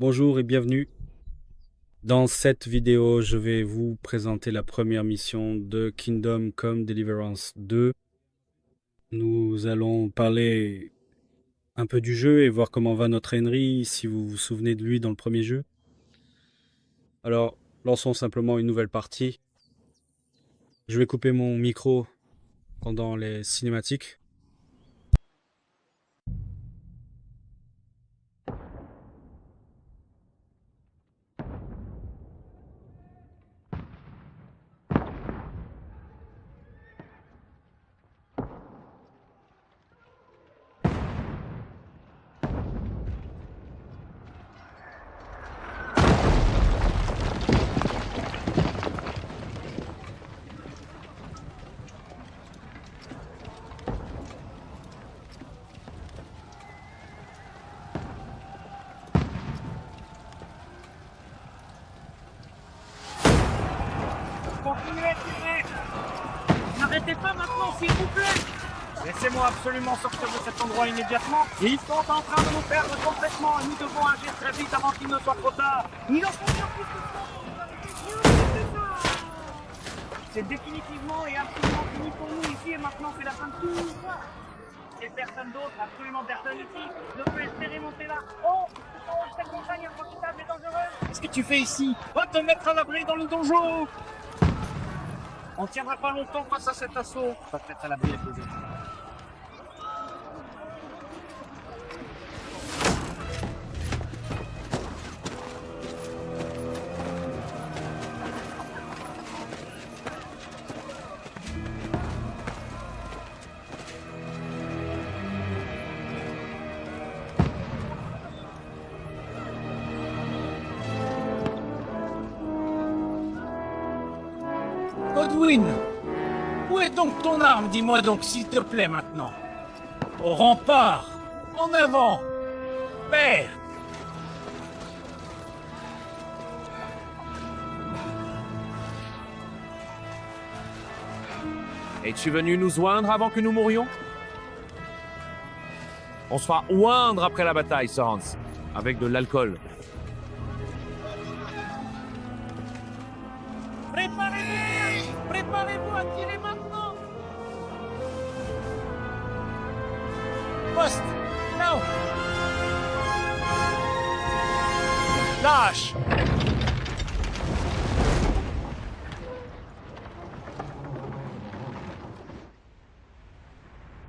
Bonjour et bienvenue. Dans cette vidéo, je vais vous présenter la première mission de Kingdom Come Deliverance 2. Nous allons parler un peu du jeu et voir comment va notre Henry, si vous vous souvenez de lui dans le premier jeu. Alors, lançons simplement une nouvelle partie. Je vais couper mon micro pendant les cinématiques. Continuez, tirez. N'arrêtez pas maintenant, s'il vous plaît. Laissez-moi absolument sortir de cet endroit immédiatement. Ils sont en train de nous perdre complètement et nous devons agir très vite avant qu'il ne soit trop tard. Ils en font bien plus que ça. Vous avez des yeux, c'est ça. C'est définitivement et absolument fini pour nous ici et maintenant c'est la fin de tout. Et personne d'autre, absolument personne ici, ne peut espérer monter là. Oh, cette montagne improfitable et dangereuse. Qu'est-ce que tu fais ici? Va te mettre à l'abri dans le donjon. On ne tiendra pas longtemps face à cet assaut. Va te mettre à l'abri avec les autres. Godwin, où est donc ton arme? Dis-moi donc, s'il te plaît, maintenant. Au rempart, en avant, père. Es-tu venu nous joindre avant que nous mourions? On se fera oindre après la bataille, Sorens, avec de l'alcool. Préparez-vous! Préparez-vous à tirer maintenant! Poste! Là-haut! Lâche!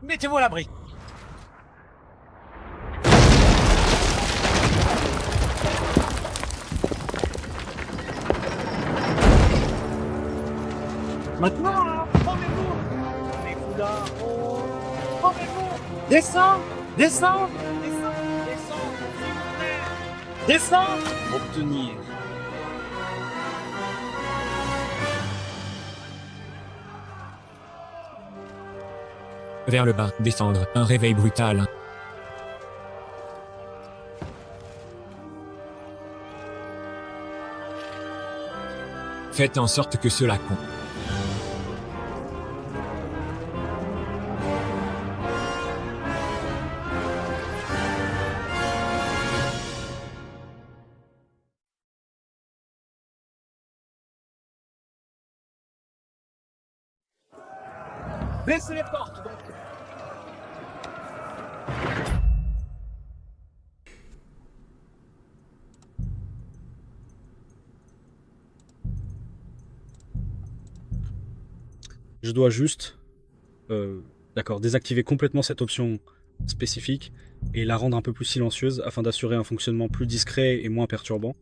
Mettez-vous à l'abri! Maintenant, là, formez-vous! Formez-vous là! Oh. Formez-vous! Descends! Descends! Descends! Descends! S'il vous plaît! Descends! Obtenir. Vers le bas, descendre, un réveil brutal. Faites en sorte que cela compte. Baissez les portes, donc! Je dois juste, d'accord, désactiver complètement cette option spécifique et la rendre un peu plus silencieuse afin d'assurer un fonctionnement plus discret et moins perturbant.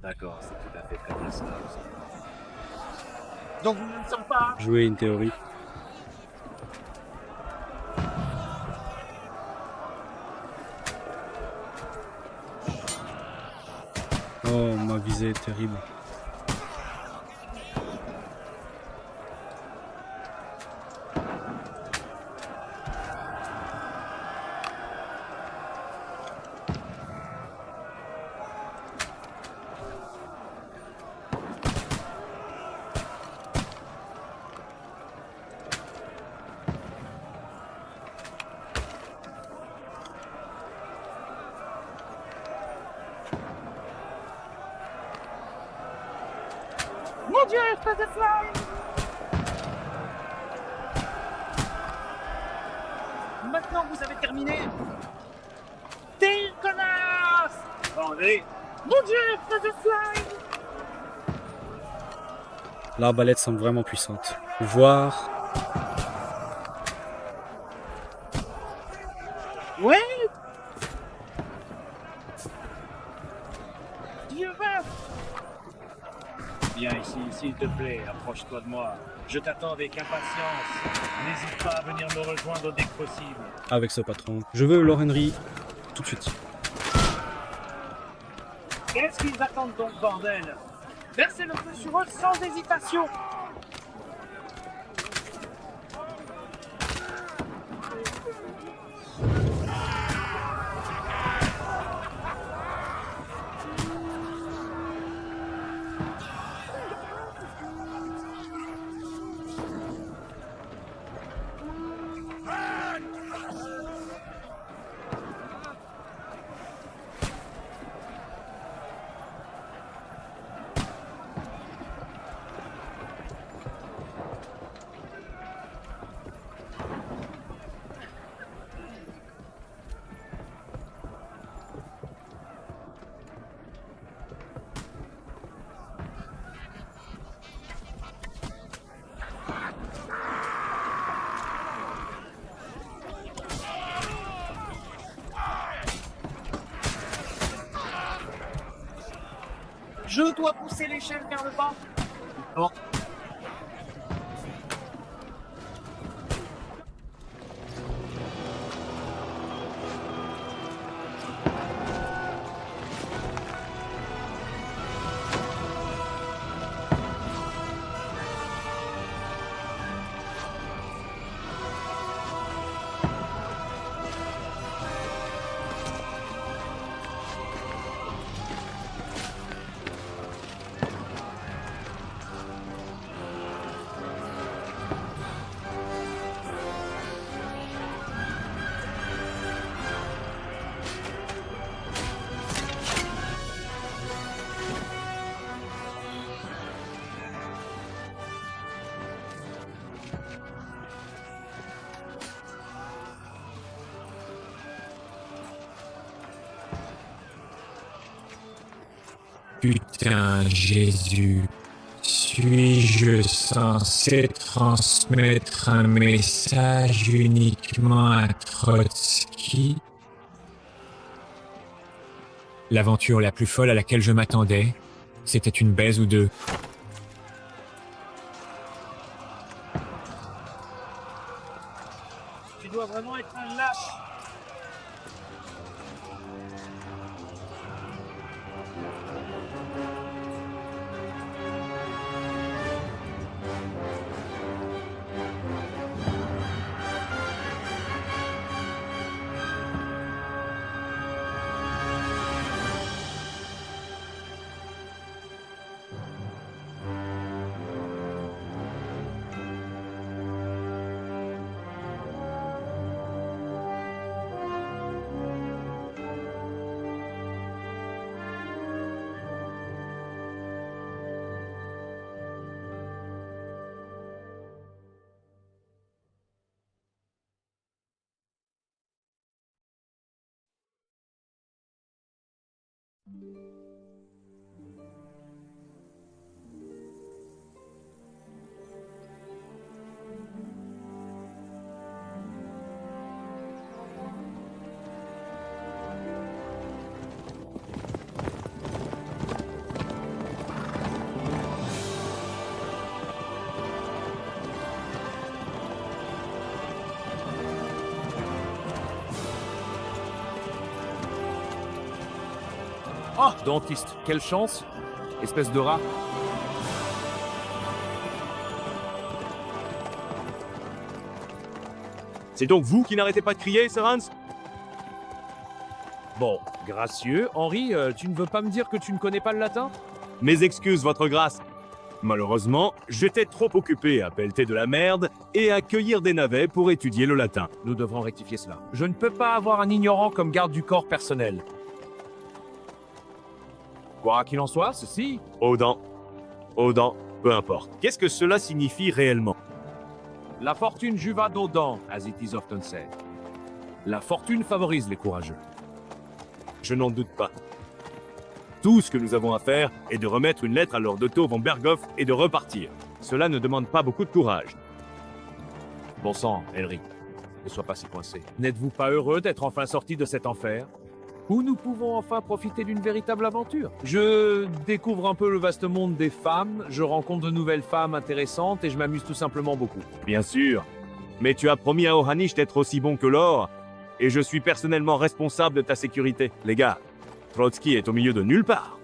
D'accord, c'est tout à fait très bien ça. Donc vous ne sommes pas... Jouer une théorie. Oh, ma visée est terrible. Mon Dieu, espèce de fly! Maintenant vous avez terminé. T'es une connasse! Attendez. Mon Dieu, espèce de fly! L'arbalète semble vraiment puissante. Voir... Ouais! Dieu veut! Viens ici, s'il te plaît, approche-toi de moi. Je t'attends avec impatience. N'hésite pas à venir me rejoindre dès que possible. avec ce patron. Je veux Lord Henry tout de suite. Qu'est-ce qu'ils attendent donc, bordel? Versez le feu sur eux sans hésitation. Je dois pousser l'échelle vers le bas. Bon. Putain, Jésus. Suis-je censé transmettre un message uniquement à Trotsky? L'aventure la plus folle à laquelle je m'attendais, c'était une baise ou deux. Tu dois vraiment être un lâche. Oh, dentiste, quelle chance! Espèce de rat. C'est donc vous qui n'arrêtez pas de crier, Sir Hans? Bon, gracieux. Henri, tu ne veux pas me dire que tu ne connais pas le latin? Mes excuses, votre grâce. Malheureusement, j'étais trop occupé à pelleter de la merde et à cueillir des navets pour étudier le latin. Nous devrons rectifier cela. Je ne peux pas avoir un ignorant comme garde du corps personnel. Quoi qu'il en soit, ceci... Aux dents. Peu importe. Qu'est-ce que cela signifie réellement? La fortune juva nos dents, as it is often said. La fortune favorise les courageux. Je n'en doute pas. Tout ce que nous avons à faire est de remettre une lettre à Lord Otto von Berghoff et de repartir. Cela ne demande pas beaucoup de courage. Bon sang, Henry, ne sois pas si coincé. N'êtes-vous pas heureux d'être enfin sorti de cet enfer? Où nous pouvons enfin profiter d'une véritable aventure? Je découvre un peu le vaste monde des femmes, je rencontre de nouvelles femmes intéressantes et je m'amuse tout simplement beaucoup. Bien sûr. Mais tu as promis à Ohanish d'être aussi bon que l'or, et je suis personnellement responsable de ta sécurité. Les gars, Trotsky est au milieu de nulle part.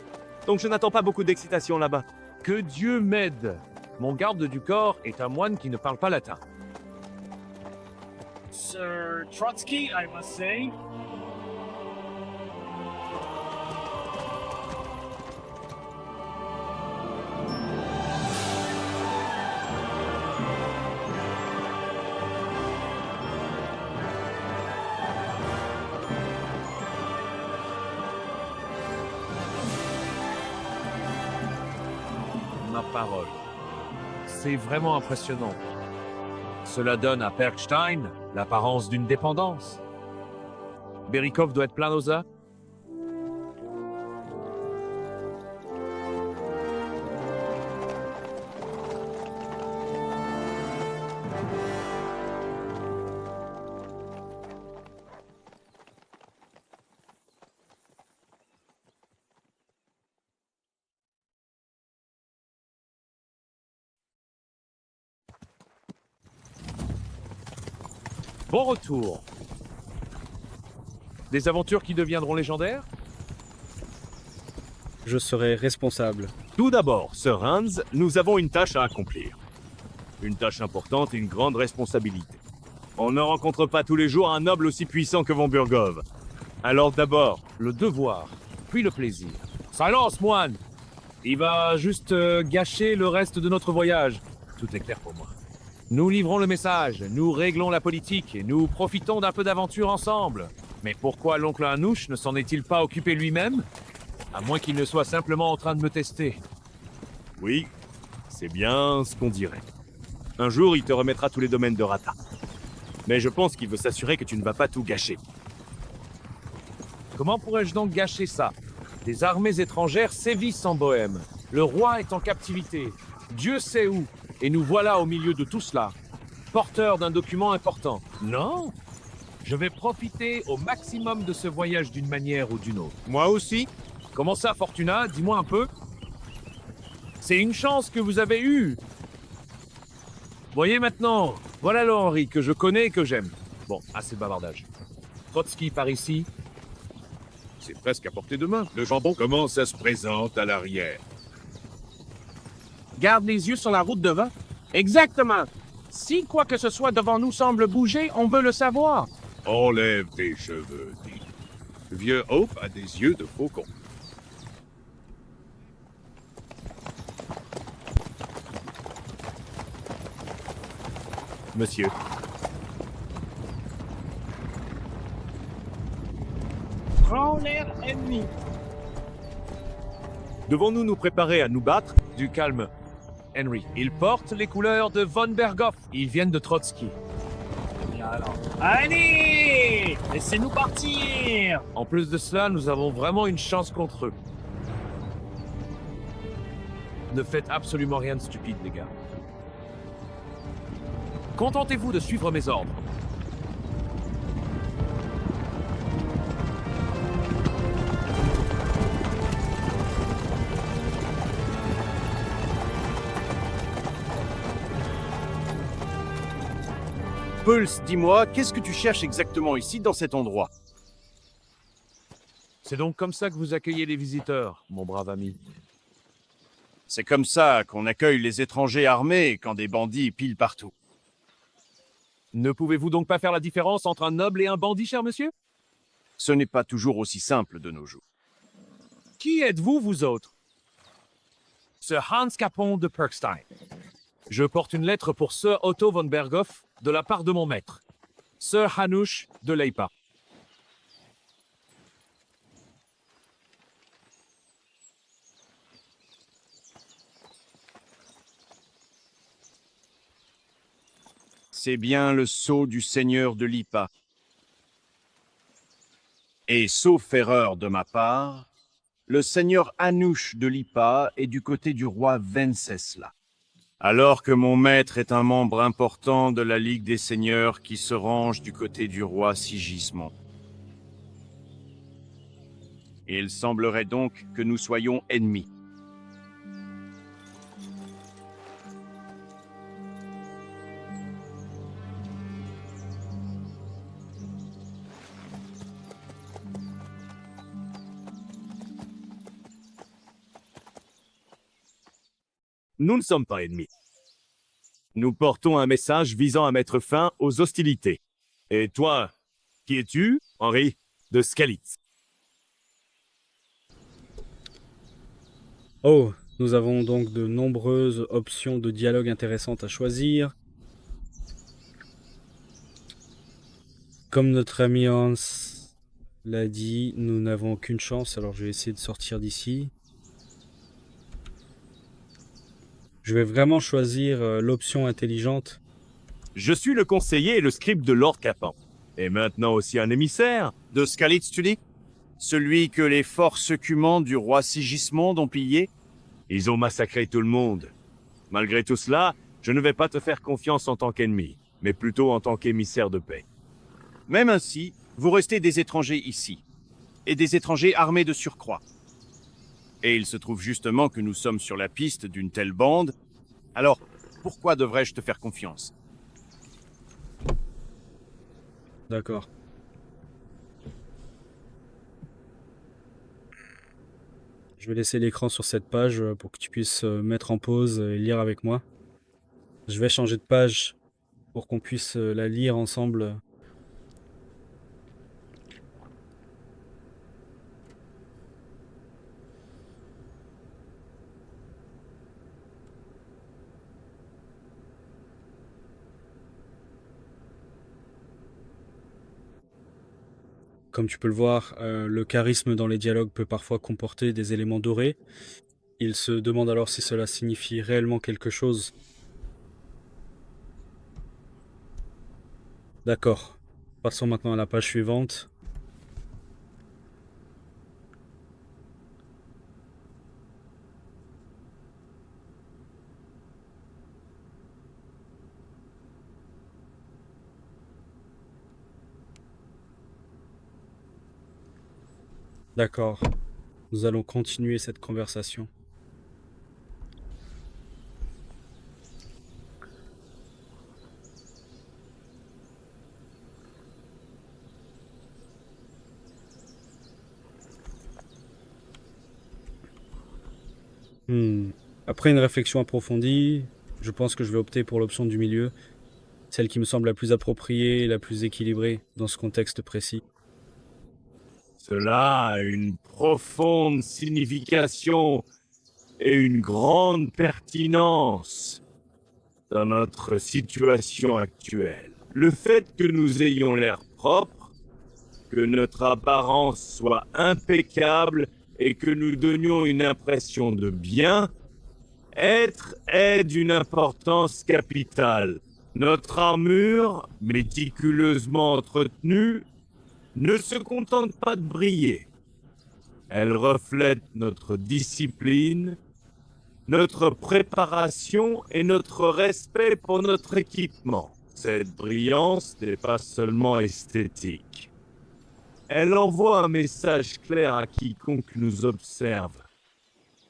Donc je n'attends pas beaucoup d'excitation là-bas. Que Dieu m'aide! Mon garde du corps est un moine qui ne parle pas latin. Sir Trotsky, I must say. Ma parole. C'est vraiment impressionnant. Cela donne à Perkstein l'apparence d'une dépendance. Berikov doit être plein aux œufs. Bon retour. Des aventures qui deviendront légendaires? Je serai responsable. Tout d'abord, Sir Hans, nous avons une tâche à accomplir. Une tâche importante et une grande responsabilité. On ne rencontre pas tous les jours un noble aussi puissant que von Burgov. Alors d'abord, Le devoir, puis le plaisir. Silence, moine! Il va juste gâcher le reste de notre voyage. Tout est clair pour moi. Nous livrons le message, nous réglons la politique, et nous profitons d'un peu d'aventure ensemble. Mais pourquoi l'oncle Hanouch ne s'en est-il pas occupé lui-même? À moins qu'il ne soit simplement en train de me tester. oui, c'est bien ce qu'on dirait. Un jour, il te remettra tous les domaines de Rata. Mais je pense qu'il veut s'assurer que tu ne vas pas tout gâcher. Comment pourrais-je donc gâcher ça? Des armées étrangères sévissent en Bohème. Le roi est en captivité. Dieu sait où. Et nous voilà au milieu de tout cela. Porteurs d'un document important. Non. Je vais profiter au maximum de ce voyage d'une manière ou d'une autre. Moi aussi? Comment ça, Fortuna? Dis-moi un peu. C'est une chance que vous avez eue. Voyez maintenant, voilà le Henri que je connais et que j'aime. Bon, assez de bavardage. Trotsky par ici. C'est presque à portée de main. Le jambon commence à se présenter à l'arrière. Garde les yeux sur la route devant. Exactement. Si quoi que ce soit devant nous semble bouger, on veut le savoir. Enlève tes cheveux, dit. Le vieux Hope a des yeux de faucon. Monsieur. Prends l'air ennemi. Devons-nous nous préparer à nous battre? Du calme, Henry. Ils portent les couleurs de von Berghoff. Ils viennent de Trotsky. Bien alors. Allez! Laissez-nous partir! En plus de cela, nous avons vraiment une chance contre eux. Ne faites absolument rien de stupide, les gars. Contentez-vous de suivre mes ordres. Pulse, dis-moi, qu'est-ce que tu cherches exactement ici, dans cet endroit? C'est donc comme ça que vous accueillez les visiteurs, mon brave ami. C'est comme ça qu'on accueille les étrangers armés quand des bandits pilent partout. Ne pouvez-vous donc pas faire la différence entre un noble et un bandit, cher monsieur? Ce n'est pas toujours aussi simple de nos jours. Qui êtes-vous, vous autres? Sir Hans Capon de Perkstein. Je porte une lettre pour Sir Otto von Berghoff de la part de mon maître, Sir Hanouch de Leipa. C'est bien le sceau du seigneur de Lipa. Et sauf erreur de ma part, le seigneur Anouche de Lipa est du côté du roi Venceslas. Alors que mon maître est un membre important de la Ligue des Seigneurs qui se range du côté du roi Sigismond. Il semblerait donc que nous soyons ennemis. Nous ne sommes pas ennemis. Nous portons un message visant à mettre fin aux hostilités. Et toi, qui es-tu, Henri de Skalitz? Oh, nous avons donc de nombreuses options de dialogue intéressantes à choisir. Comme notre ami Hans l'a dit, nous n'avons aucune chance, alors je vais essayer de sortir d'ici. Je vais vraiment choisir l'option intelligente. Je suis le conseiller et le scribe de Lord Capan. Et maintenant aussi un émissaire. De Skalitz, tu dis? Celui que les forces cumantes du roi Sigismond ont pillé? Ils ont massacré tout le monde. Malgré tout cela, je ne vais pas te faire confiance en tant qu'ennemi, mais plutôt en tant qu'émissaire de paix. Même ainsi, vous restez des étrangers ici. Et des étrangers armés de surcroît. Et il se trouve justement que nous sommes sur la piste d'une telle bande. Alors, pourquoi devrais-je te faire confiance? D'accord. Je vais laisser l'écran sur cette page pour que tu puisses mettre en pause et lire avec moi. Je vais changer de page pour qu'on puisse la lire ensemble. Comme tu peux le voir, le charisme dans les dialogues peut parfois comporter des éléments dorés. Il se demande alors si cela signifie réellement quelque chose. D'accord. Passons maintenant à la page suivante. D'accord. Nous allons continuer cette conversation. Après une réflexion approfondie, je pense que je vais opter pour l'option du milieu, celle qui me semble la plus appropriée et la plus équilibrée dans ce contexte précis. Cela a une profonde signification et une grande pertinence dans notre situation actuelle. Le fait que nous ayons l'air propre, que notre apparence soit impeccable et que nous donnions une impression de bien, être est d'une importance capitale. Notre armure, méticuleusement entretenue, ne se contente pas de briller. Elle reflète notre discipline, notre préparation et notre respect pour notre équipement. Cette brillance n'est pas seulement esthétique. Elle envoie un message clair à quiconque nous observe.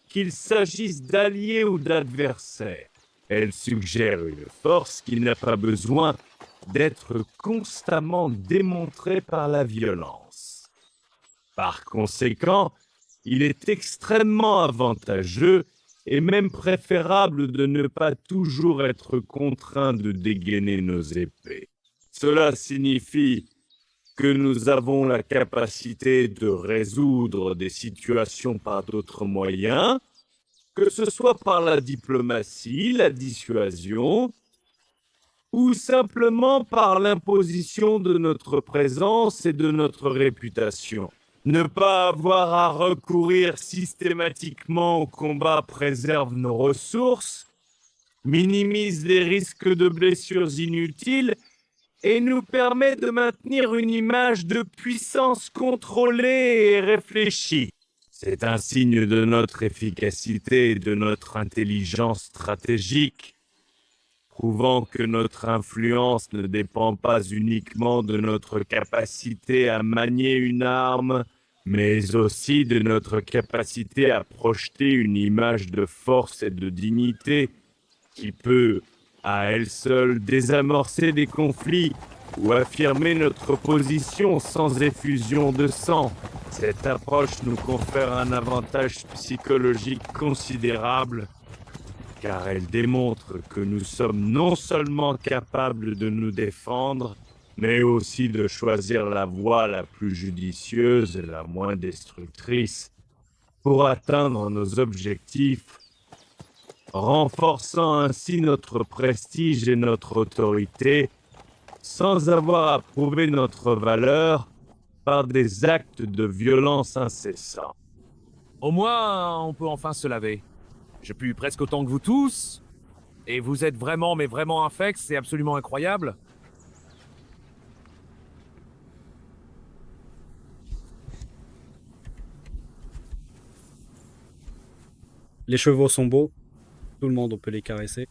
Qu'il s'agisse d'alliés ou d'adversaires, elle suggère une force qui n'a pas besoin d'être constamment démontrée par la violence. Par conséquent, il est extrêmement avantageux et même préférable de ne pas toujours être contraint de dégainer nos épées. Cela signifie que nous avons la capacité de résoudre des situations par d'autres moyens, que ce soit par la diplomatie, la dissuasion, ou simplement par l'imposition de notre présence et de notre réputation. Ne pas avoir à recourir systématiquement au combat préserve nos ressources, minimise les risques de blessures inutiles et nous permet de maintenir une image de puissance contrôlée et réfléchie. C'est un signe de notre efficacité et de notre intelligence stratégique, prouvant que notre influence ne dépend pas uniquement de notre capacité à manier une arme, mais aussi de notre capacité à projeter une image de force et de dignité qui peut, à elle seule, désamorcer des conflits ou affirmer notre position sans effusion de sang. Cette approche nous confère un avantage psychologique considérable, car elle démontre que nous sommes non seulement capables de nous défendre, mais aussi de choisir la voie la plus judicieuse et la moins destructrice pour atteindre nos objectifs, renforçant ainsi notre prestige et notre autorité, sans avoir à prouver notre valeur par des actes de violence incessants. Au moins, on peut enfin se laver. J'ai pu presque autant que vous tous. Et vous êtes vraiment, mais vraiment infects, c'est absolument incroyable. Les chevaux sont beaux. Tout le monde, on peut les caresser.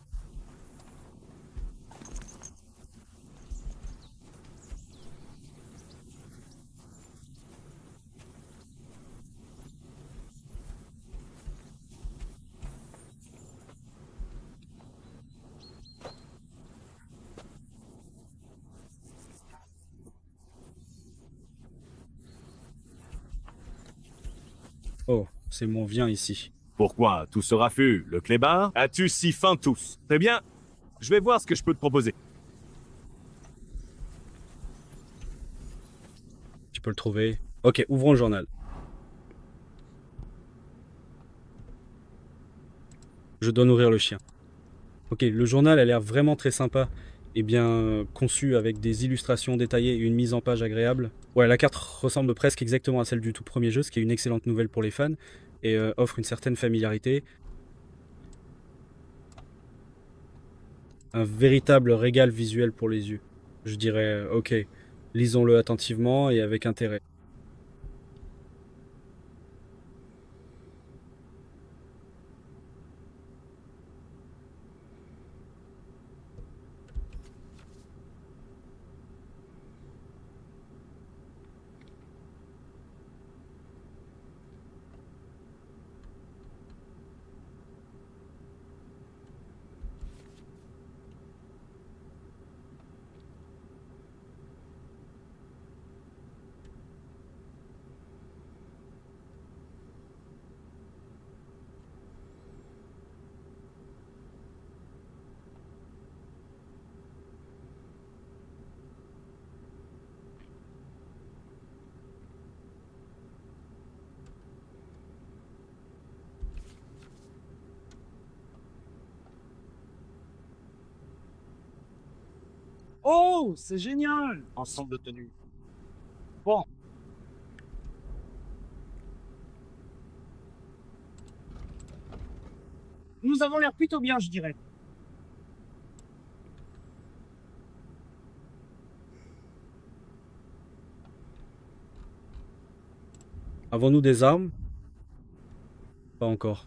Oh, c'est mon vient ici. Pourquoi tout ce raffut, le clébard? As-tu si faim tous? Très bien, je vais voir ce que je peux te proposer. Tu peux le trouver. Ok, ouvrons le journal. Je dois nourrir le chien. Ok, le journal a l'air vraiment très sympa et bien conçu avec des illustrations détaillées et une mise en page agréable. Ouais, la carte ressemble presque exactement à celle du tout premier jeu, ce qui est une excellente nouvelle pour les fans et offre une certaine familiarité. Un véritable régal visuel pour les yeux. Je dirais, ok, lisons-le attentivement et avec intérêt. Oh, c'est génial! Ensemble de tenues. Bon. Nous avons l'air plutôt bien, je dirais. Avons-nous des armes? Pas encore.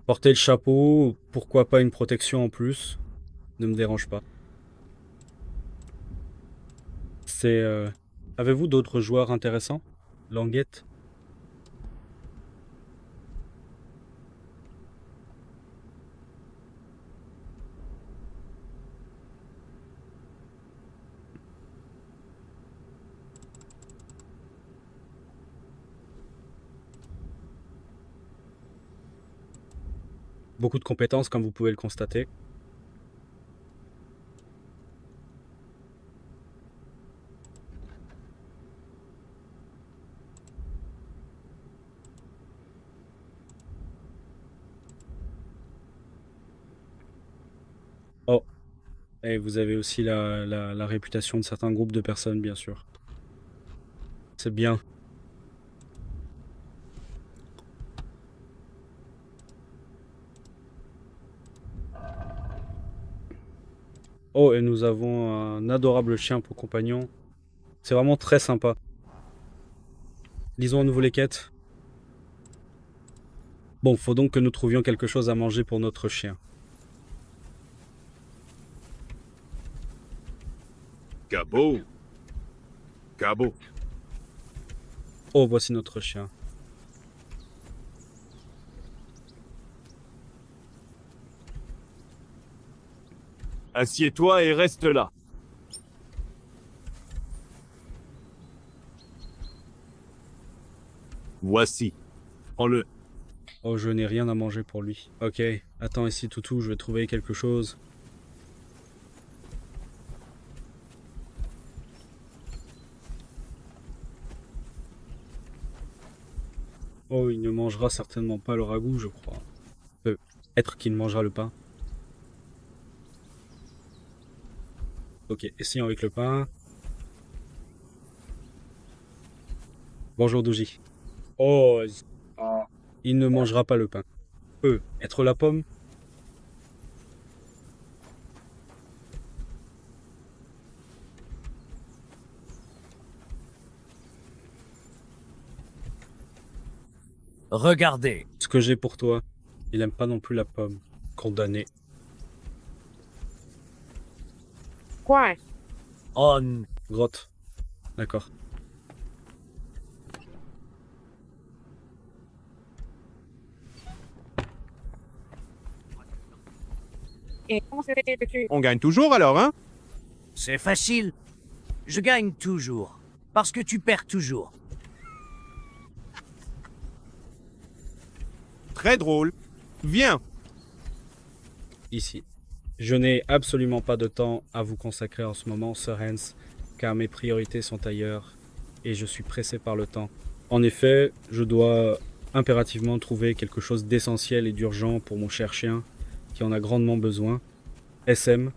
Porter le chapeau, pourquoi pas une protection en plus? Ne me dérange pas. C'est... Avez-vous d'autres joueurs intéressants? Languette? Beaucoup de compétences comme vous pouvez le constater. Et vous avez aussi la réputation de certains groupes de personnes, bien sûr. C'est bien. Oh, et nous avons un adorable chien pour compagnon. C'est vraiment très sympa. Lisons à nouveau les quêtes. Bon, faut donc que nous trouvions quelque chose à manger pour notre chien. Cabot. Cabot. Oh, voici notre chien. Assieds-toi et reste là. Voici. Prends-le. Oh, je n'ai rien à manger pour lui. Ok, attends ici, toutou, je vais trouver quelque chose. Oh, il ne mangera certainement pas le ragoût, je crois. Peut-être qu'il mangera le pain. Ok, essayons avec le pain. Bonjour, Douji. Oh, il ne mangera pas le pain. Peut être la pomme. Regardez. Ce que j'ai pour toi. Il aime pas non plus la pomme. Condamné. Quoi? On. Grotte. D'accord. Et comment c'était que On gagne toujours alors, hein? C'est facile. Je gagne toujours. Parce que tu perds toujours. Très drôle. Viens. Ici. Je n'ai absolument pas de temps à vous consacrer en ce moment, Sir Hans, car mes priorités sont ailleurs et je suis pressé par le temps. En effet, je dois impérativement trouver quelque chose d'essentiel et d'urgent pour mon cher chien, qui en a grandement besoin. SM,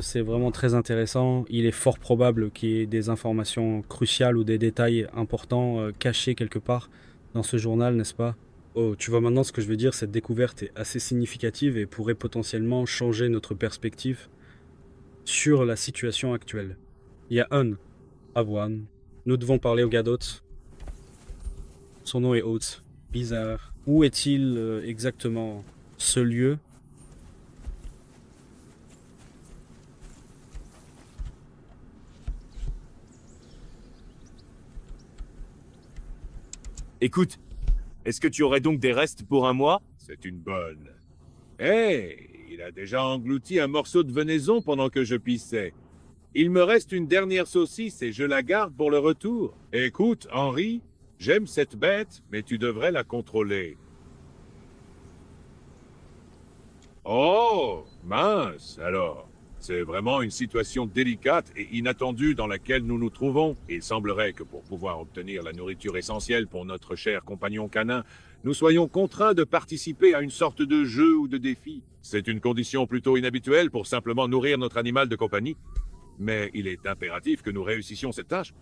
c'est vraiment très intéressant. Il est fort probable qu'il y ait des informations cruciales ou des détails importants cachés quelque part dans ce journal, n'est-ce pas? Oh, tu vois maintenant ce que je veux dire, cette découverte est assez significative et pourrait potentiellement changer notre perspective sur la situation actuelle. Il y a Un, Avoine. Nous devons parler au Gadot. Son nom est Oates. Bizarre. Où est-il exactement, ce lieu? Écoute, est-ce que tu aurais donc des restes pour un mois? C'est une bonne. Hé, il a déjà englouti un morceau de venaison pendant que je pissais. Il me reste une dernière saucisse et je la garde pour le retour. Écoute, Henri, j'aime cette bête, mais tu devrais la contrôler. Oh, mince, alors. C'est vraiment une situation délicate et inattendue dans laquelle nous nous trouvons. Il semblerait que pour pouvoir obtenir la nourriture essentielle pour notre cher compagnon canin, nous soyons contraints de participer à une sorte de jeu ou de défi. C'est une condition plutôt inhabituelle pour simplement nourrir notre animal de compagnie. Mais il est impératif que nous réussissions cette tâche,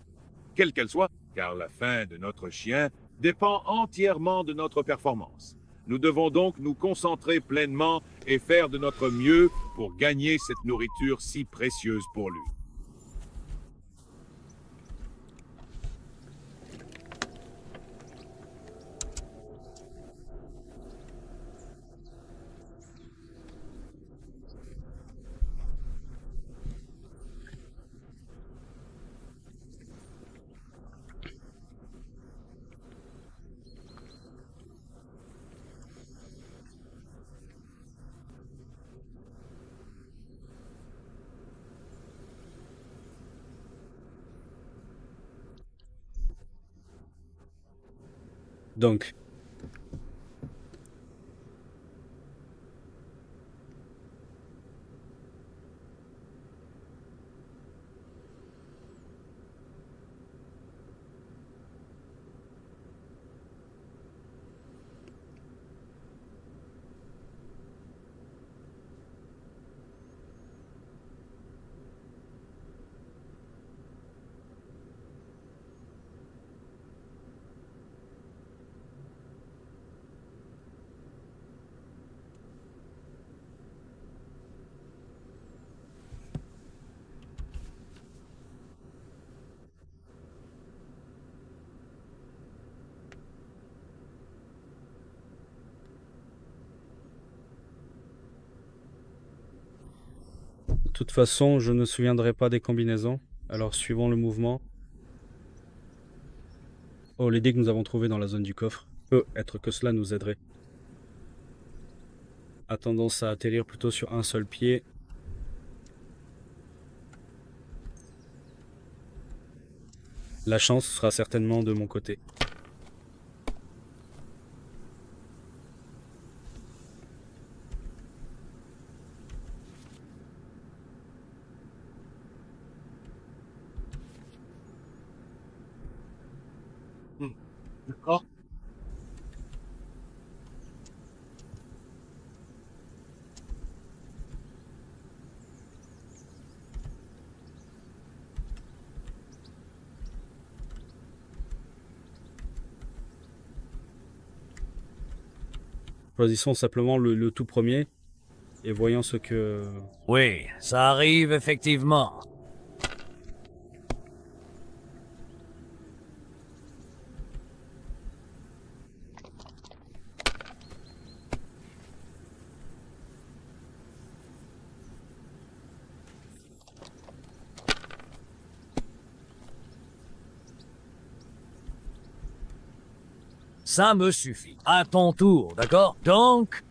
quelle qu'elle soit, car la fin de notre chien dépend entièrement de notre performance. Nous devons donc nous concentrer pleinement et faire de notre mieux pour gagner cette nourriture si précieuse pour lui. Donc, toute façon, je ne me souviendrai pas des combinaisons. Alors, suivons le mouvement. Oh, les dés que nous avons trouvés dans la zone du coffre. Peut être que cela nous aiderait. A tendance à atterrir plutôt sur un seul pied. La chance sera certainement de mon côté. D'accord. Choisissons simplement le tout premier et voyons ce que... Oui, ça arrive effectivement. Ça me suffit. À ton tour, d'accord? Donc,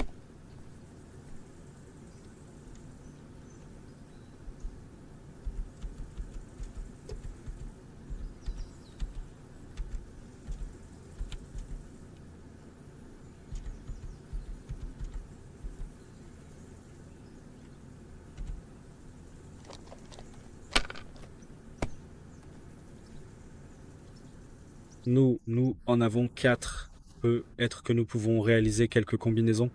Nous en avons 4. Peut être que nous pouvons réaliser quelques combinaisons.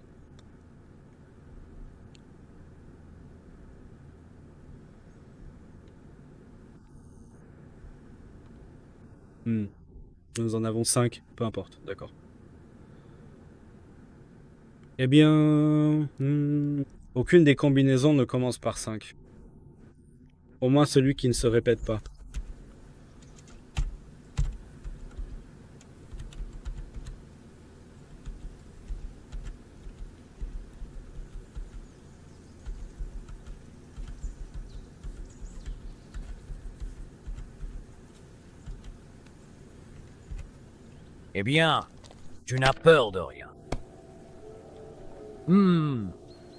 Nous en avons 5, peu importe, d'accord. Eh bien... aucune des combinaisons ne commence par 5. Au moins celui qui ne se répète pas. eh bien, tu n'as peur de rien.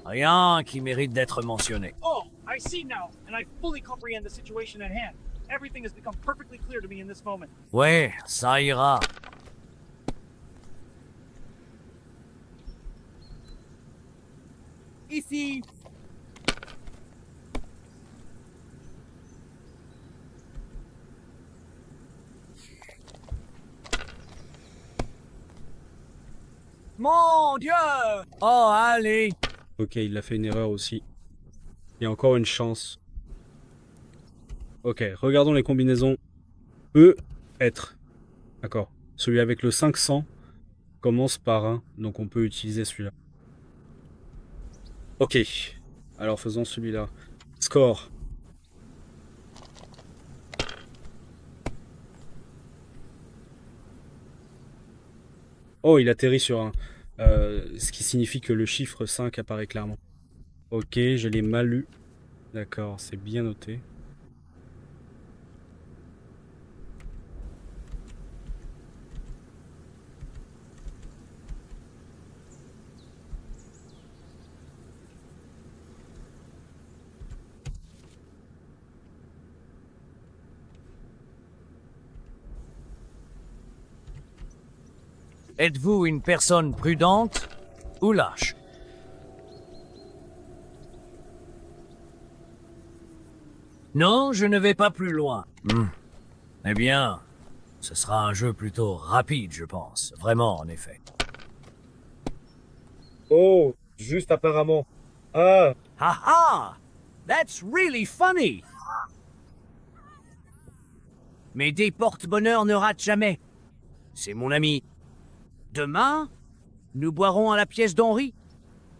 Rien qui mérite d'être mentionné. Oh, I see now, and I fully comprehend the situation at hand. Everything has become perfectly clear to me in this moment. Ouais, ça ira. Ici. Mon Dieu! Oh, allez! Ok, il a fait une erreur aussi. Il y a encore une chance. Ok, regardons les combinaisons. Peut être. D'accord. Celui avec le 500 commence par 1, donc on peut utiliser celui-là. Ok. Alors faisons celui-là. Score. Oh, il atterrit sur 1. Ce qui signifie que le chiffre 5 apparaît clairement. Ok, je l'ai mal lu. D'accord, c'est bien noté. Êtes-vous une personne prudente ou lâche? Non, je ne vais pas plus loin. Eh bien, ce sera un jeu plutôt rapide, je pense. Vraiment, en effet. Oh, juste apparemment. Ah, Ha ha! That's really funny! Mais des porte-bonheur ne ratent jamais. C'est mon ami. Demain, nous boirons à la pièce d'Henri.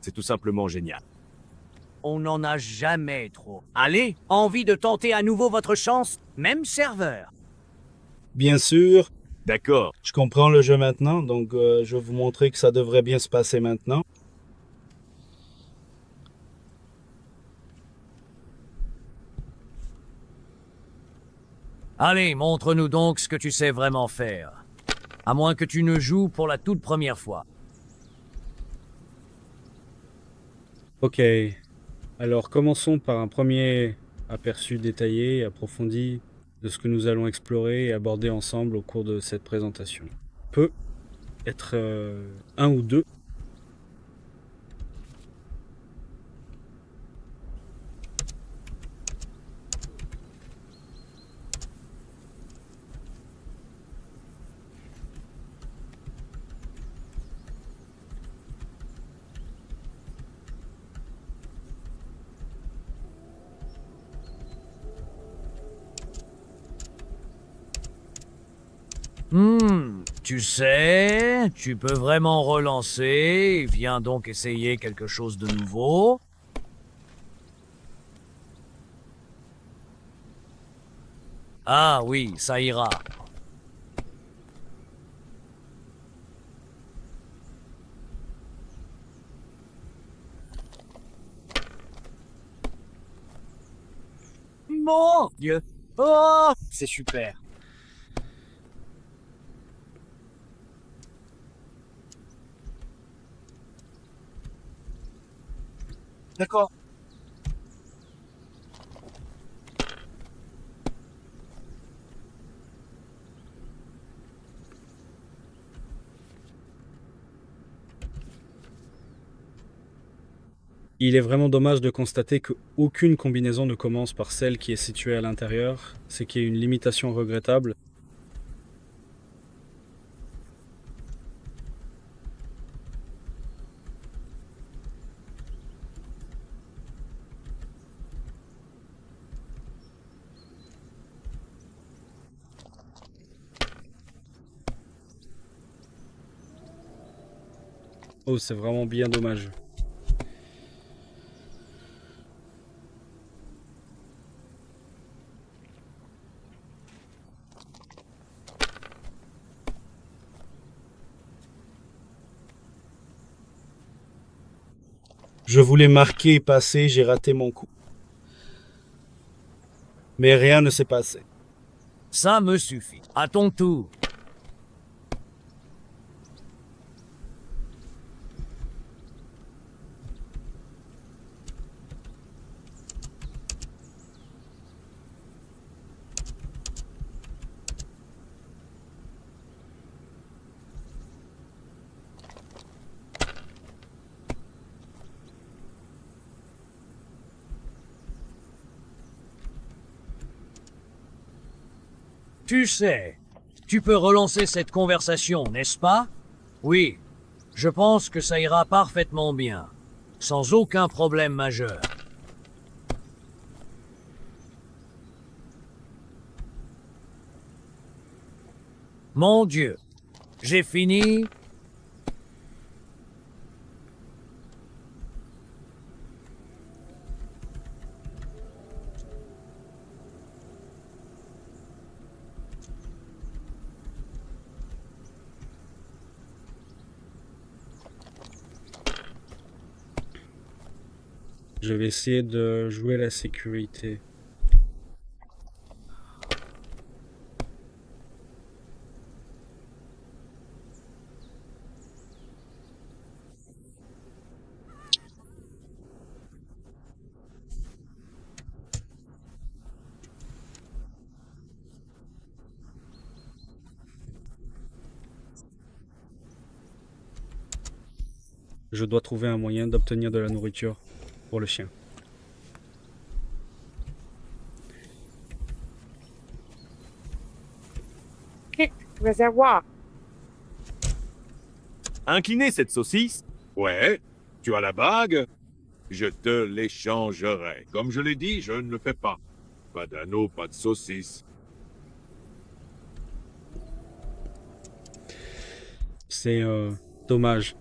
C'est tout simplement génial. On n'en a jamais trop. Allez, envie de tenter à nouveau votre chance, même serveur. bien sûr. D'accord. Je comprends le jeu maintenant, donc je vais vous montrer que ça devrait bien se passer maintenant. Allez, montre-nous donc ce que tu sais vraiment faire. À moins que tu ne joues pour la toute première fois. Ok, alors commençons par un premier aperçu détaillé et approfondi de ce que nous allons explorer et aborder ensemble au cours de cette présentation. Peut être un ou deux. Tu sais, tu peux vraiment relancer. Viens donc essayer quelque chose de nouveau. Ah oui, ça ira. Mon Dieu. Oh, c'est super. D'accord. Il est vraiment dommage de constater qu'aucune combinaison ne commence par celle qui est située à l'intérieur, ce qui est une limitation regrettable. Oh, c'est vraiment bien dommage. Je voulais marquer et passer, j'ai raté mon coup. Mais rien ne s'est passé. Ça me suffit. À ton tour. Tu sais, tu peux relancer cette conversation, n'est-ce pas? Oui, je pense que ça ira parfaitement bien, sans aucun problème majeur. Mon Dieu, j'ai fini. Je vais essayer de jouer la sécurité. Je dois trouver un moyen d'obtenir de la nourriture pour le chien. Réservoir. Incliner cette saucisse? Ouais, tu as la bague? Je te l'échangerai. Comme je l'ai dit, je ne le fais pas. Pas d'anneau, pas de saucisse. C'est dommage.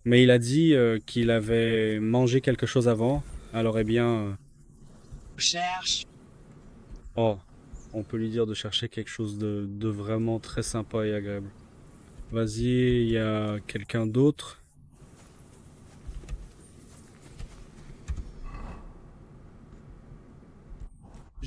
Mais il a dit qu'il avait mangé quelque chose avant. Alors eh bien... Cherche. Oh, on peut lui dire de chercher quelque chose de vraiment très sympa et agréable. Vas-y, il y a quelqu'un d'autre.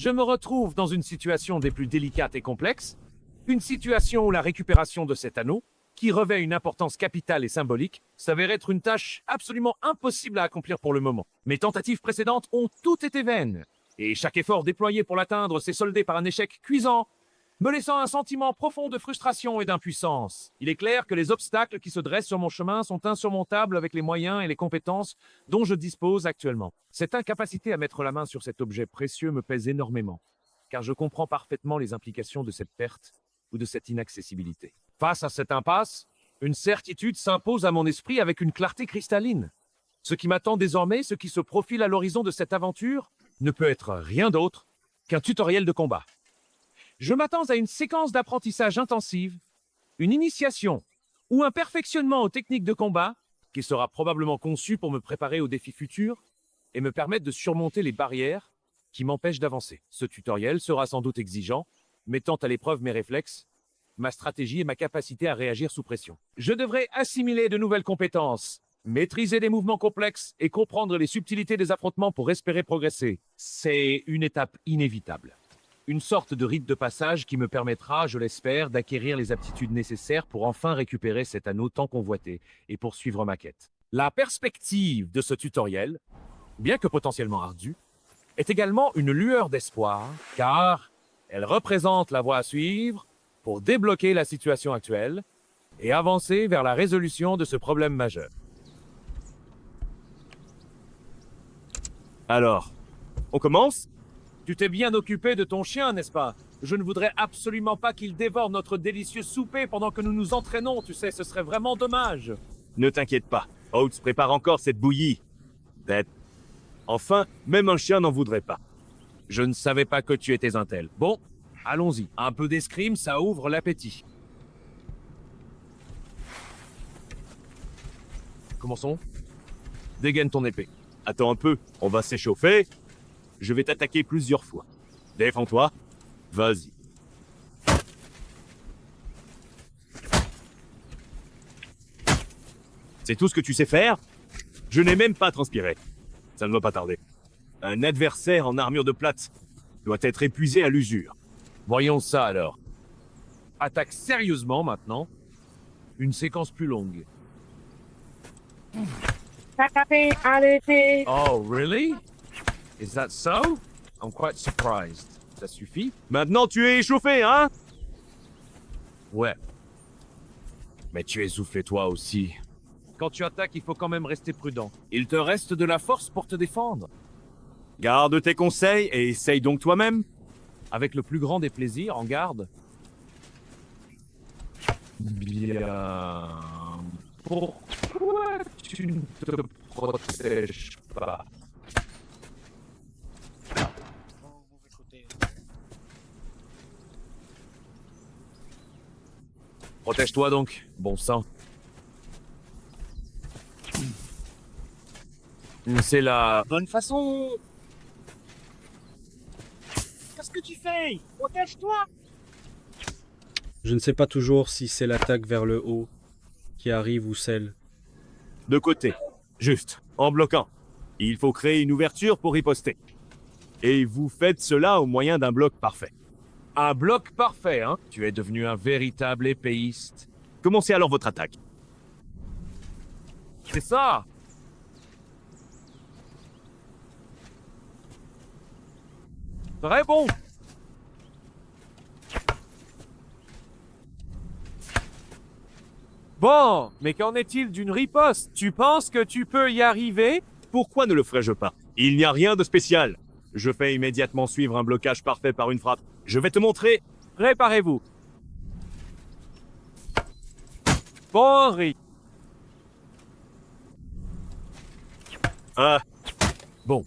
je me retrouve dans une situation des plus délicates et complexes, une situation où la récupération de cet anneau, qui revêt une importance capitale et symbolique, s'avère être une tâche absolument impossible à accomplir pour le moment. Mes tentatives précédentes ont toutes été vaines, et chaque effort déployé pour l'atteindre s'est soldé par un échec cuisant, me laissant un sentiment profond de frustration et d'impuissance. Il est clair que les obstacles qui se dressent sur mon chemin sont insurmontables avec les moyens et les compétences dont je dispose actuellement. Cette incapacité à mettre la main sur cet objet précieux me pèse énormément, car je comprends parfaitement les implications de cette perte ou de cette inaccessibilité. Face à cette impasse, une certitude s'impose à mon esprit avec une clarté cristalline. Ce qui m'attend désormais, ce qui se profile à l'horizon de cette aventure, ne peut être rien d'autre qu'un tutoriel de combat. Je m'attends à une séquence d'apprentissage intensive, une initiation ou un perfectionnement aux techniques de combat qui sera probablement conçu pour me préparer aux défis futurs et me permettre de surmonter les barrières qui m'empêchent d'avancer. Ce tutoriel sera sans doute exigeant, mettant à l'épreuve mes réflexes, ma stratégie et ma capacité à réagir sous pression. Je devrais assimiler de nouvelles compétences, maîtriser des mouvements complexes et comprendre les subtilités des affrontements pour espérer progresser. C'est une étape inévitable. Une sorte de rite de passage qui me permettra, je l'espère, d'acquérir les aptitudes nécessaires pour enfin récupérer cet anneau tant convoité et poursuivre ma quête. La perspective de ce tutoriel, bien que potentiellement ardue, est également une lueur d'espoir, car elle représente la voie à suivre pour débloquer la situation actuelle et avancer vers la résolution de ce problème majeur. Alors, on commence? Tu t'es bien occupé de ton chien, n'est-ce pas? Je ne voudrais absolument pas qu'il dévore notre délicieux souper pendant que nous nous entraînons, tu sais, ce serait vraiment dommage. Ne t'inquiète pas, Oates prépare encore cette bouillie. Bête. Enfin, même un chien n'en voudrait pas. Je ne savais pas que tu étais un tel. Bon, allons-y. Un peu d'escrime, ça ouvre l'appétit. Commençons. Dégaine ton épée. Attends un peu, on va s'échauffer. Je vais t'attaquer plusieurs fois. Défends-toi. Vas-y. C'est tout ce que tu sais faire? Je n'ai même pas transpiré. Ça ne va pas tarder. Un adversaire en armure de plate doit être épuisé à l'usure. Voyons ça alors. Attaque sérieusement maintenant. Une séquence plus longue. Oh, really? Is that so? I'm quite surprised. Ça suffit? Maintenant tu es échauffé, hein? Ouais. Mais tu es essoufflé toi aussi. Quand tu attaques, il faut quand même rester prudent. Il te reste de la force pour te défendre. Garde tes conseils et essaye donc toi-même. Avec le plus grand des plaisirs, en garde. Bien. Pourquoi tu ne te protèges pas? Protège-toi donc, bon sang. C'est la Bonne façon. Qu'est-ce que tu fais? Protège-toi. Je ne sais pas toujours si c'est l'attaque vers le haut qui arrive ou celle. De côté. Juste. En bloquant. Il faut créer une ouverture pour riposter. Et vous faites cela au moyen d'un bloc parfait. Un bloc parfait, hein? Tu es devenu un véritable épéiste. Commencez alors votre attaque. C'est ça! Très bon! Bon, mais qu'en est-il d'une riposte? Tu penses que tu peux y arriver? Pourquoi ne le ferais-je pas? Il n'y a rien de spécial. Je fais immédiatement suivre un blocage parfait par une frappe. Je vais te montrer. Préparez-vous. Bon, Henri. Ah, Bon.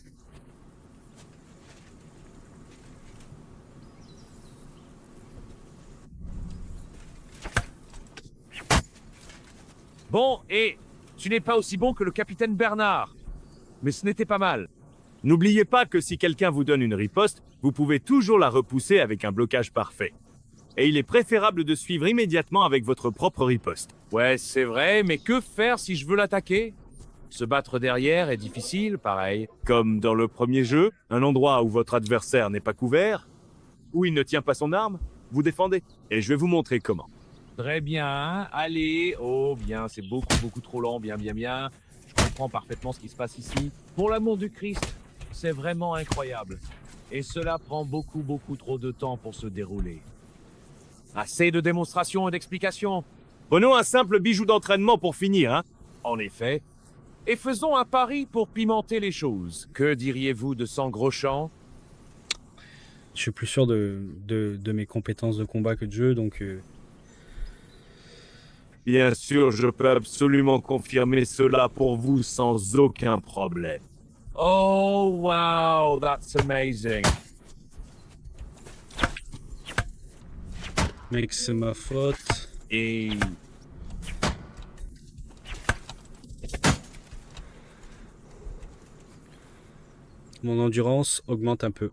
Bon, et tu n'es pas aussi bon que le capitaine Bernard. Mais ce n'était pas mal. n'oubliez pas que si quelqu'un vous donne une riposte, vous pouvez toujours la repousser avec un blocage parfait. Et il est préférable de suivre immédiatement avec votre propre riposte. Ouais, c'est vrai, mais que faire si je veux l'attaquer? Se battre derrière est difficile, pareil. Comme dans le premier jeu, un endroit où votre adversaire n'est pas couvert, où il ne tient pas son arme, vous défendez. Et je vais vous montrer comment. Très bien, allez. Oh, bien, c'est beaucoup trop lent, bien. Je comprends parfaitement ce qui se passe ici. Pour l'amour du Christ, c'est vraiment incroyable. Et cela prend beaucoup trop de temps pour se dérouler. Assez de démonstrations et d'explications. Prenons un simple bijou d'entraînement pour finir, hein. En effet. Et faisons un pari pour pimenter les choses. Que diriez-vous de Sangrochamp? Je suis plus sûr de mes compétences de combat que de jeu, donc Bien sûr, je peux absolument confirmer cela pour vous sans aucun problème. Oh, wow, that's amazing. mec, c'est ma faute. Et Mon endurance augmente un peu.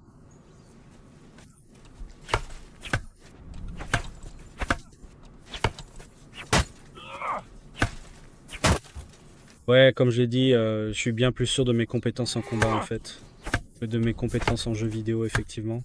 Ouais, comme j'ai dit, je suis bien plus sûr de mes compétences en combat en fait, que de mes compétences en jeu vidéo effectivement.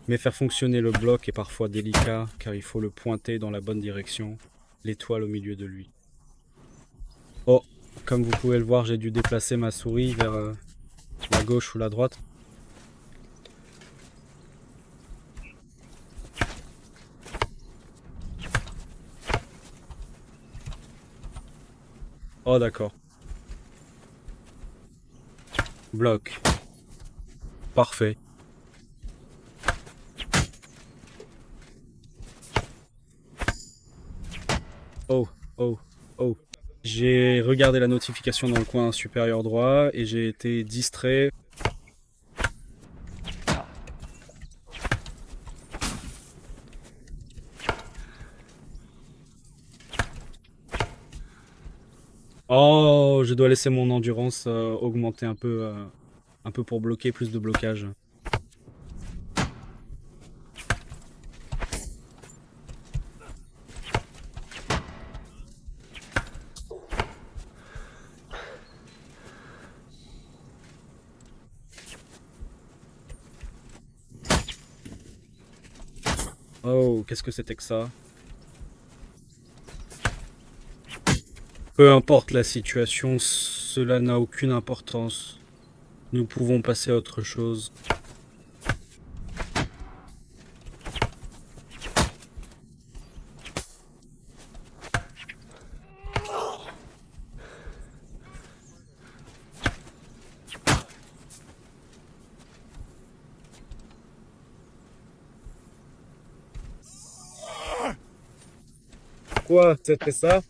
Mais faire fonctionner le bloc est parfois délicat car il faut le pointer dans la bonne direction, l'étoile au milieu de lui. Oh, comme vous pouvez le voir, j'ai dû déplacer ma souris vers la gauche ou la droite. Oh d'accord. Bloc. Parfait. Oh. J'ai regardé la notification dans le coin supérieur droit et j'ai été distrait. Oh, je dois laisser mon endurance augmenter un peu pour bloquer, plus de blocage. Oh, qu'est-ce que c'était que ça? Peu importe la situation, cela n'a aucune importance. Nous pouvons passer à autre chose. Quoi? C'était ça?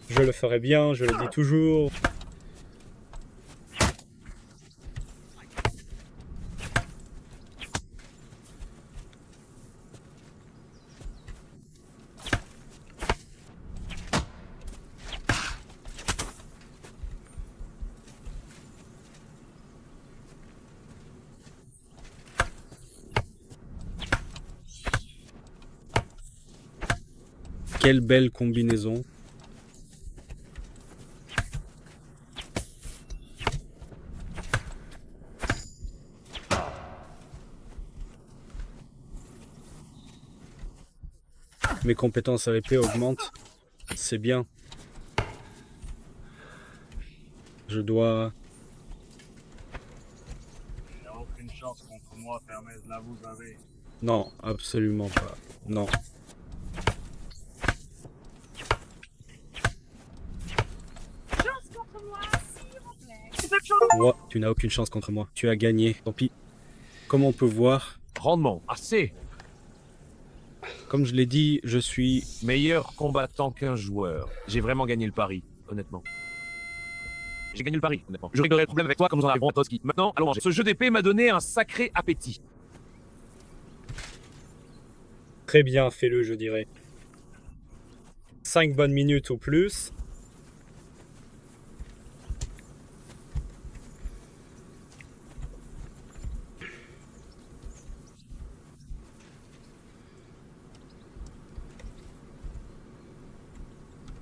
Je le ferai bien, je le dis toujours. Quelle belle combinaison. Mes compétences à l'épée augmentent. C'est bien. Je dois... Il n'y a aucune chance contre moi, Fermez, là vous avez. Non, absolument pas. Non. Chance contre Moi, tu n'as aucune chance contre moi. Tu as gagné. Tant pis. Comme on peut voir, Rendement, assez. comme je l'ai dit, je suis... Meilleur combattant qu'un joueur. J'ai vraiment gagné le pari, honnêtement. J'ai gagné le pari, honnêtement. Je réglerai le problème avec toi comme nous en arriverons, Toski. Maintenant, allons manger. Ce jeu d'épée m'a donné un sacré appétit. Très bien, fais-le, je dirais. 5 bonnes minutes au plus.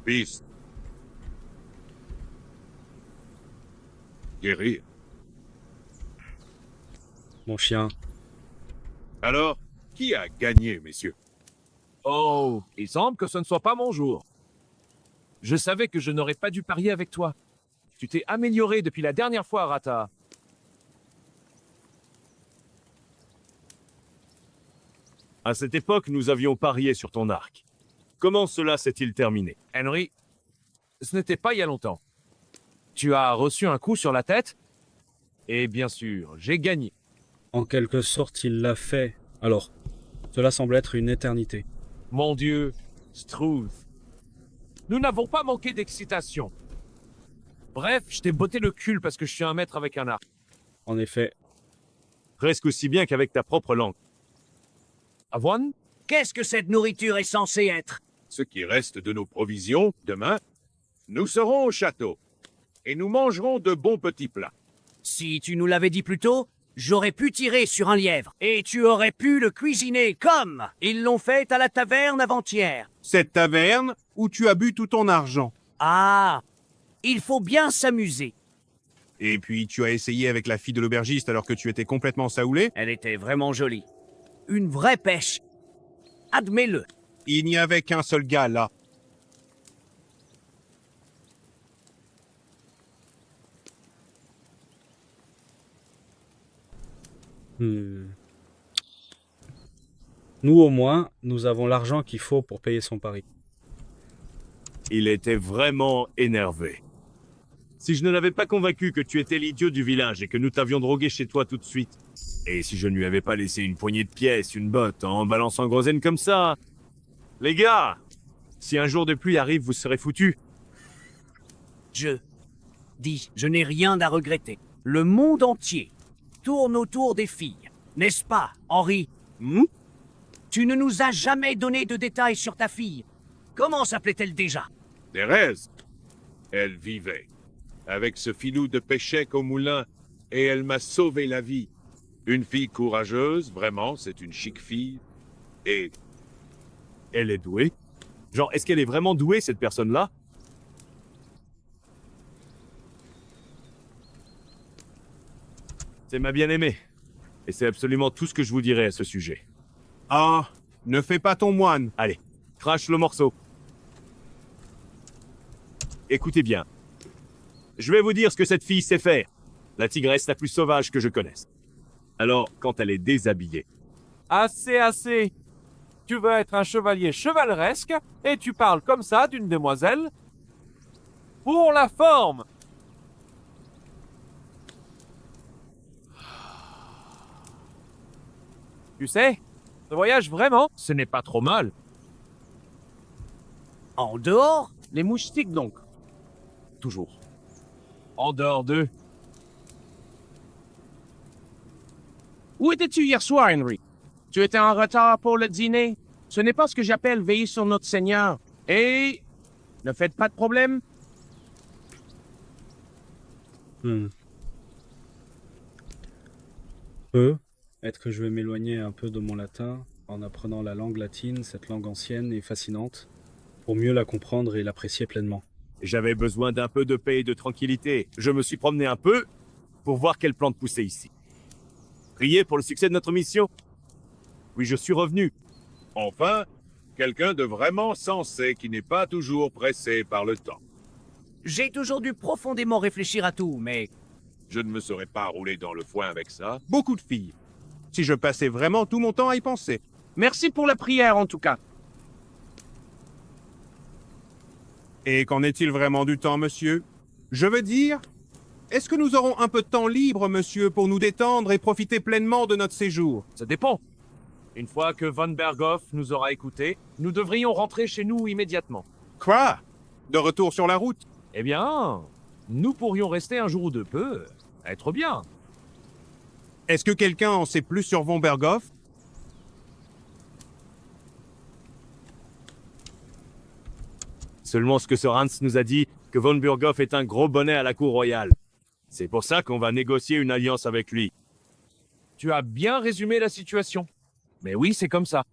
Piste. Guérir. Mon chien. Alors, qui a gagné, messieurs? Oh, il semble que ce ne soit pas mon jour. Je savais que je n'aurais pas dû parier avec toi. Tu t'es amélioré depuis la dernière fois, Rata. À cette époque, nous avions parié sur ton arc. Comment cela s'est-il terminé? Henry, ce n'était pas il y a longtemps. Tu as reçu un coup sur la tête et bien sûr, j'ai gagné. En quelque sorte, il l'a fait. Alors, cela semble être une éternité. Mon Dieu, Struth. Nous n'avons pas manqué d'excitation. Bref, je t'ai botté le cul parce que je suis un maître avec un arc. En effet, Presque aussi bien qu'avec ta propre langue. Avoine? Qu'est-ce que cette nourriture est censée être? Ce qui reste de nos provisions, demain, nous serons au château. Et nous mangerons de bons petits plats. Si tu nous l'avais dit plus tôt, j'aurais pu tirer sur un lièvre. Et tu aurais pu le cuisiner comme ils l'ont fait à la taverne avant-hier. Cette taverne où tu as bu tout ton argent. Ah, il faut bien s'amuser. Et puis tu as essayé avec la fille de l'aubergiste alors que tu étais complètement saoulé. Elle était vraiment jolie. Une vraie pêche. Admets-le. Il n'y avait qu'un seul gars là. Nous, au moins, nous avons l'argent qu'il faut pour payer son pari. Il était vraiment énervé. Si je ne l'avais pas convaincu que tu étais l'idiot du village et que nous t'avions drogué chez toi tout de suite, et si je ne lui avais pas laissé une poignée de pièces, une botte, en balançant Grosen comme ça... Les gars, si un jour de pluie arrive, vous serez foutus. Je n'ai rien à regretter. Le monde entier tourne autour des filles. N'est-ce pas, Henri? Tu ne nous as jamais donné de détails sur ta fille. Comment s'appelait-elle déjà? Thérèse, elle vivait avec ce filou de péchec au moulin et elle m'a sauvé la vie. Une fille courageuse, vraiment, c'est une chic fille. Et Elle est douée. Genre, est-ce qu'elle est vraiment douée, cette personne-là? C'est ma bien-aimée. Et c'est absolument tout ce que je vous dirai à ce sujet. Ah, ne fais pas ton moine. Allez, crache le morceau. Écoutez bien. Je vais vous dire ce que cette fille sait faire. La tigresse la plus sauvage que je connaisse. Alors, quand elle est déshabillée, Assez, assez. Tu veux être un chevalier chevaleresque et tu parles comme ça d'une demoiselle? Pour la forme! Tu sais, ce voyage vraiment, Ce n'est pas trop mal. En dehors? Les moustiques, donc. Toujours. En dehors d'eux. Où étais-tu hier soir, Henry? Tu étais en retard pour le dîner? Ce n'est pas ce que j'appelle veiller sur notre Seigneur. Et ne faites pas de problème. Peut-être que je vais m'éloigner un peu de mon latin en apprenant la langue latine, cette langue ancienne et fascinante, pour mieux la comprendre et l'apprécier pleinement. j'avais besoin d'un peu de paix et de tranquillité. Je me suis promené un peu pour voir quelles plantes poussaient ici. Priez pour le succès de notre mission. Oui, je suis revenu. enfin, quelqu'un de vraiment sensé qui n'est pas toujours pressé par le temps. J'ai toujours dû profondément réfléchir à tout, mais Je ne me serais pas roulé dans le foin avec ça. Beaucoup de filles. Si je passais vraiment tout mon temps à y penser. Merci pour la prière, en tout cas. Et qu'en est-il vraiment du temps, monsieur? Je veux dire, Est-ce que nous aurons un peu de temps libre, monsieur, pour nous détendre et profiter pleinement de notre séjour? Ça dépend. Une fois que Von Berghoff nous aura écoutés, nous devrions rentrer chez nous immédiatement. Quoi? De retour sur la route? Eh bien, nous pourrions rester un jour ou deux peu. Être bien. Est-ce que quelqu'un en sait plus sur Von Berghoff? Seulement ce que Sir Hans nous a dit, que Von Berghoff est un gros bonnet à la cour royale. C'est pour ça qu'on va négocier une alliance avec lui. Tu as bien résumé la situation. Mais oui, c'est comme ça.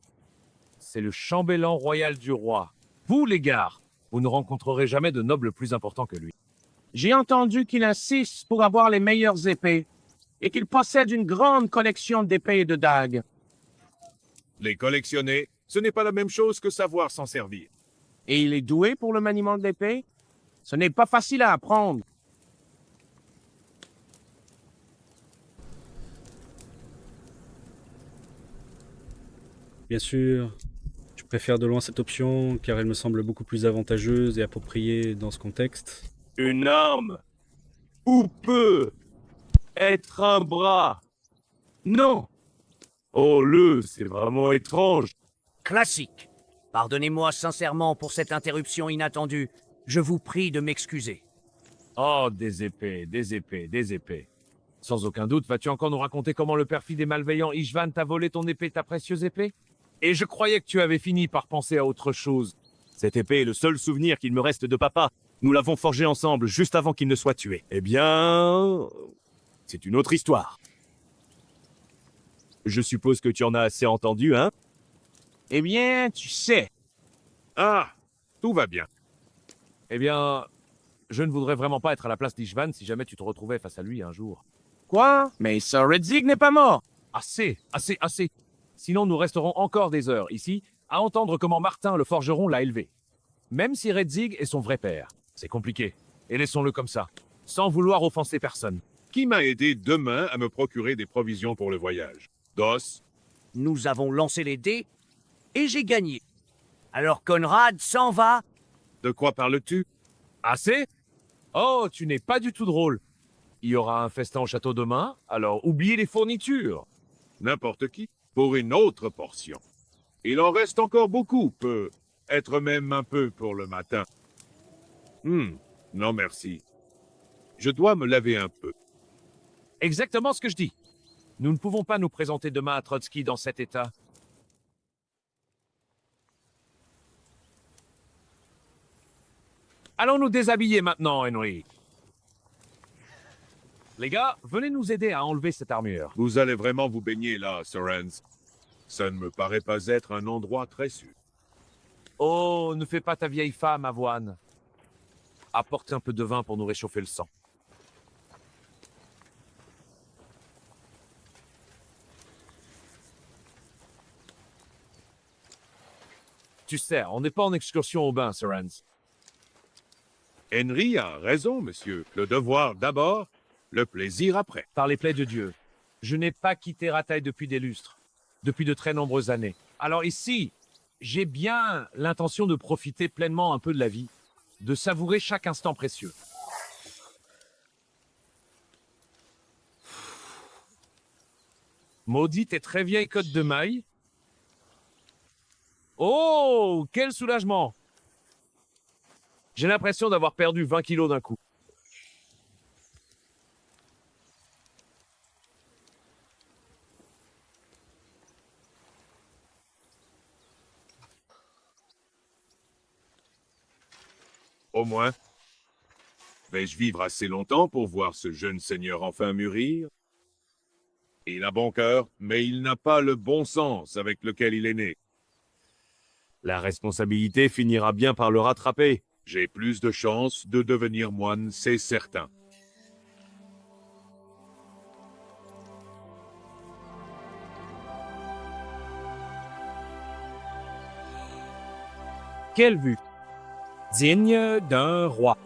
C'est le chambellan royal du roi. Vous, les gars, vous ne rencontrerez jamais de noble plus important que lui. J'ai entendu qu'il insiste pour avoir les meilleures épées et qu'il possède une grande collection d'épées et de dagues. Les collectionner, ce n'est pas la même chose que savoir s'en servir. Et il est doué pour le maniement de l'épée? Ce n'est pas facile à apprendre. Bien sûr, je préfère de loin cette option car elle me semble beaucoup plus avantageuse et appropriée dans ce contexte. Une arme? Ou peut être un bras? Non. Oh c'est vraiment étrange. Classique. Pardonnez-moi sincèrement pour cette interruption inattendue. Je vous prie de m'excuser. Oh, des épées, des épées, des épées. Sans aucun doute, vas-tu encore nous raconter comment le perfide et malveillant Ishvan t'a volé ton épée, ta précieuse épée? Et je croyais que tu avais fini par penser à autre chose. Cette épée est le seul souvenir qu'il me reste de papa. Nous l'avons forgée ensemble juste avant qu'il ne soit tué. Eh bien... c'est une autre histoire. Je suppose que tu en as assez entendu, hein? Eh bien, tu sais. Ah, tout va bien. Eh bien, je ne voudrais vraiment pas être à la place d'Ishvan si jamais tu te retrouvais face à lui un jour. Quoi? Mais Sir Redzig n'est pas mort. Assez, assez, assez. Sinon, nous resterons encore des heures ici à entendre comment Martin le forgeron l'a élevé. Même si Redzig est son vrai père. C'est compliqué. Et laissons-le comme ça, sans vouloir offenser personne. Qui m'a aidé demain à me procurer des provisions pour le voyage? Dos? Nous avons lancé les dés et j'ai gagné. Alors Conrad s'en va. De quoi parles-tu? Assez? Oh, tu n'es pas du tout drôle. Il y aura un festin au château demain, alors oublie les fournitures. N'importe qui, pour une autre portion. Il en reste encore beaucoup, peut être même un peu pour le matin. Non merci. Je dois me laver un peu. Exactement ce que je dis. Nous ne pouvons pas nous présenter demain à Trotsky dans cet état. Allons nous déshabiller maintenant, Henry. Les gars, venez nous aider à enlever cette armure. Vous allez vraiment vous baigner là, Sir Hans. Ça ne me paraît pas être un endroit très sûr. Oh, ne fais pas ta vieille femme, Avoine. Apporte un peu de vin pour nous réchauffer le sang. Tu sais, on n'est pas en excursion au bain, Sir Hans. Henry a raison, monsieur. Le devoir d'abord, le plaisir après. Par les plaies de Dieu, je n'ai pas quitté Rataille depuis des lustres, depuis de très nombreuses années. Alors ici, j'ai bien l'intention de profiter pleinement un peu de la vie, de savourer chaque instant précieux. Maudite et très vieille côte de maille. Oh, quel soulagement! J'ai l'impression d'avoir perdu 20 kilos d'un coup. Au moins. Vais-je vivre assez longtemps pour voir ce jeune seigneur enfin mûrir? Il a bon cœur, mais il n'a pas le bon sens avec lequel il est né. La responsabilité finira bien par le rattraper. J'ai plus de chances de devenir moine, c'est certain. Quelle vue! Digne d'un roi.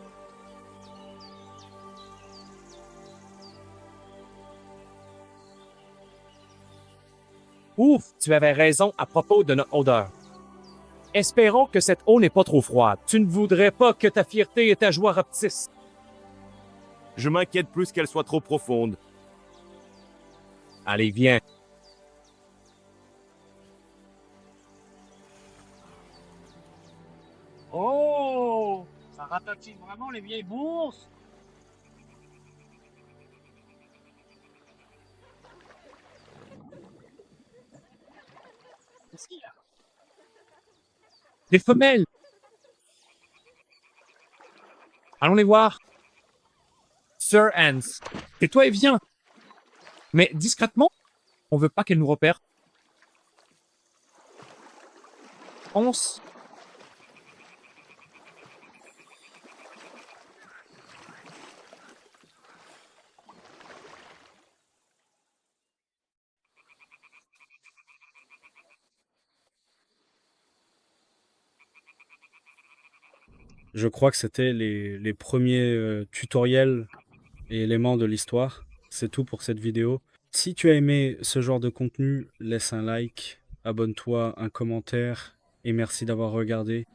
Ouf, tu avais raison à propos de notre odeur. Espérons que cette eau n'est pas trop froide. Tu ne voudrais pas que ta fierté et ta joie rapetissent. Je m'inquiète plus qu'elle soit trop profonde. Allez, viens. Oh, ça ratatine vraiment les vieilles bourses. Qu'est-ce qu'il y a? Des femelles. Allons les voir. Sir Hans, tais-toi et viens. Mais discrètement. On veut pas qu'elle nous repère. Pense. Je crois que c'était les premiers tutoriels et éléments de l'histoire. C'est tout pour cette vidéo. Si tu as aimé ce genre de contenu, laisse un like, abonne-toi, un commentaire et merci d'avoir regardé.